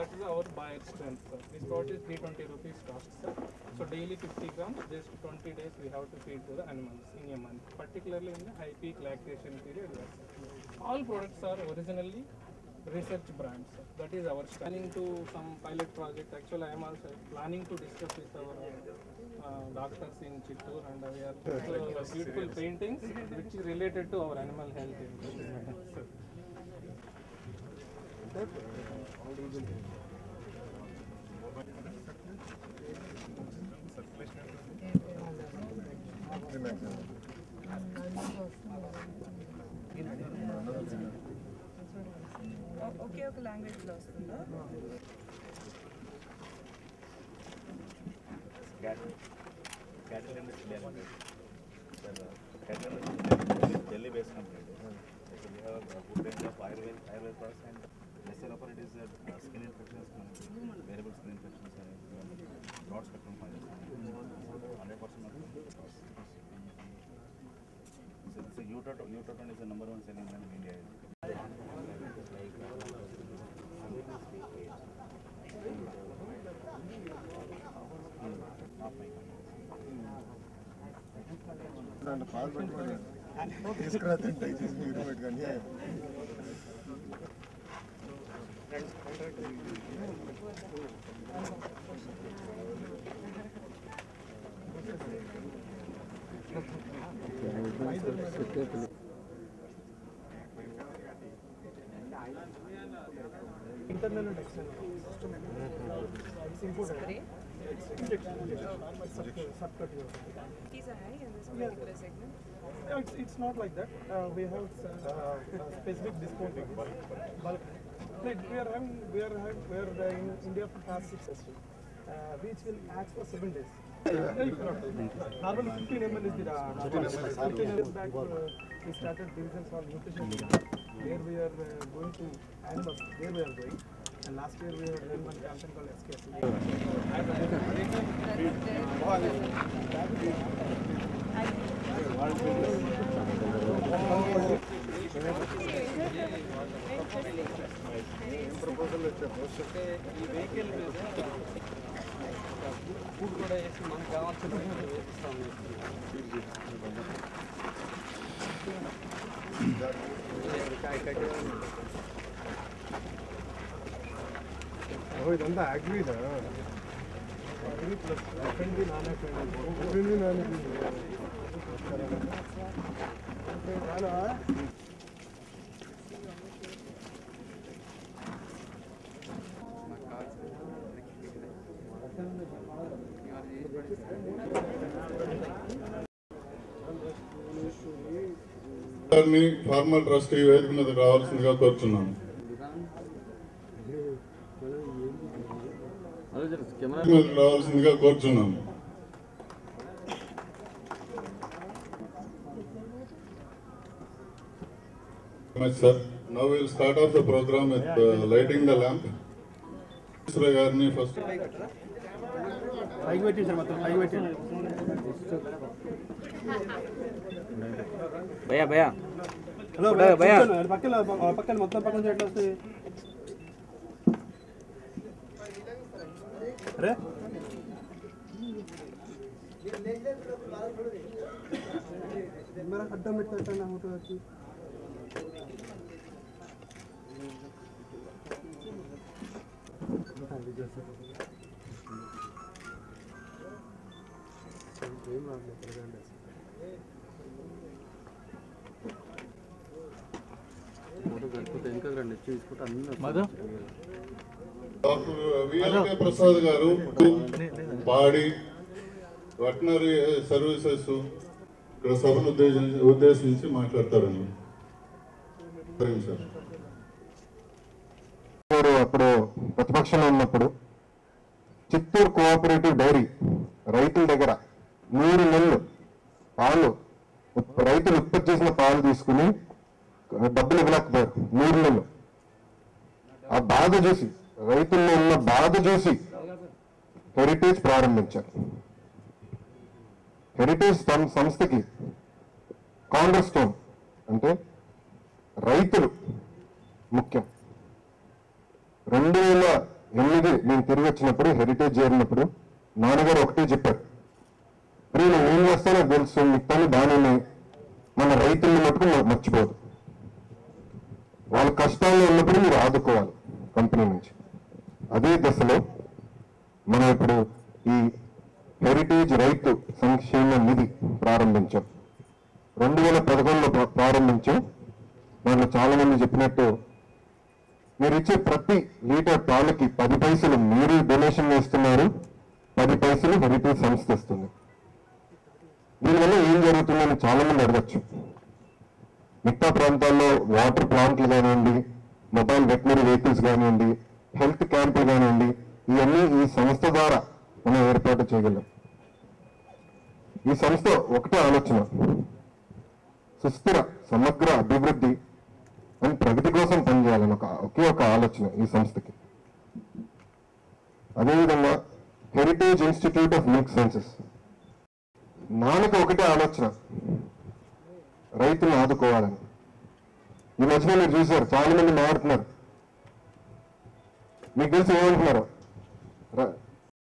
that is our buyer strength, sir. This pot is 320 rupees cost, sir. So daily 50 grams, just 20 days we have to feed to the animals in a month, particularly in the high peak lactation period. All products are originally research brands, sir. That is our planning to some pilot project. Actually, I am also planning to discuss with our doctors in Chittoor, and we are beautiful paintings which is related to our animal health. Okay, okay, language loss. Cattle industry Delhi based company. So we have a good range of Ayurveda products, and lesser of it is skin infections, variable skin infections, broad spectrum fungus. 100% of so Utroton is the number one selling brand in India. Internal and external. It's important. These are high in this particular segment? It's not like that. We have specific discounting. Bulk. Like we are in India has 6 sessions, which will act for 7 days. Normal 15 ml is the normal. 15 years back, we started divisions for nutrition. Where we are going to animals, there we are going. And last year we have done one campaign called SKS. Food కూడా వేసి మనకు కావాల్సిన ఇదంతా అగ్రీదా agri plus FNB non FNB non formal trustee వేదిక మీద రావాల్సిందిగా కోరుచున్నాను. రావాల్సిందిగా కోరుచున్నాను. Sir, now we will start off the program with lighting the lamp. గారిని ఫస్ట్ భయ్యా భయ్యా హలో భయ్యా పక్కన మొత్తం పక్కన ఎట్లా వస్తాయి అరే मेरा खड्डा मिटता है ना होता है డాక్టర్ విఎల్కే ప్రసాద్ గారు పాడి వెటనరీ సర్వీసెస్ ఇక్కడ సభను ఉద్దేశించి మాట్లాడతారండి. సార్ అప్పుడు ప్రతిపక్షంలో ఉన్నప్పుడు చిత్తూరు కోఆపరేటివ్ డైరీ రైతుల దగ్గర 3 నెలలు పాలు రైతులు ఉత్పత్తి చేసిన పాలు తీసుకుని డబ్బులు ఇవ్వలేకపోయారు. 3 నెలలు ఆ బాధ చూసి రైతుల్లో ఉన్న బాధ చూసి హెరిటేజ్ ప్రారంభించారు. హెరిటేజ్ సంస్థకి కాంగ్రెస్ స్టోన్ అంటే రైతులు ముఖ్యం. నేను తిరిగి వచ్చినప్పుడు హెరిటేజ్ చేరినప్పుడు నాన్నగారు ఒకటే చెప్పారు, మరి నేను ఏం చేస్తానో తెలుసు, మిగతాన్ని బాగానే మన రైతుల్ని మటుకు మర్చిపోదు. వాళ్ళ కష్టాల్లో ఉన్నప్పుడు మీరు ఆదుకోవాలి కంపెనీ నుంచి. అదే దశలో మనం ఇప్పుడు ఈ హెరిటేజ్ రైతు సంక్షేమ నిధి ప్రారంభించాం. 2011లో ప్రారంభించాం. దాంట్లో చాలా మంది చెప్పినట్టు మీరు ఇచ్చే ప్రతి లీటర్ పాలకి 10 పైసలు మీరు డొనేషన్ చేస్తున్నారు, 10 పైసలు హెరిటేజ్ సంస్థ ఇస్తుంది. దీనివల్ల ఏం జరుగుతుందని చాలా మంది అడగచ్చు. మిగతా ప్రాంతాల్లో వాటర్ ప్లాంట్లు కానివ్వండి, మొబైల్ వెటనరీ వెహికల్స్ కానివ్వండి, హెల్త్ క్యాంపులు కానివ్వండి, ఇవన్నీ ఈ సంస్థ ద్వారా మనం ఏర్పాటు చేయగలం. ఈ సంస్థ ఒకటే ఆలోచన, సుస్థిర సమగ్ర అభివృద్ధి అండ్ ప్రగతి కోసం పనిచేయాలని ఒకే ఒక ఆలోచన ఈ సంస్థకి. అదేవిధంగా heritage institute of milk sciences, నాన్నకు ఒకటే ఆలోచన, రైతులను ఆదుకోవాలని. ఈ మధ్యన మీరు చూశారు చాలా మంది మాట్లాడుతున్నారు, మీకు తెలిసి ఏమంటున్నారు,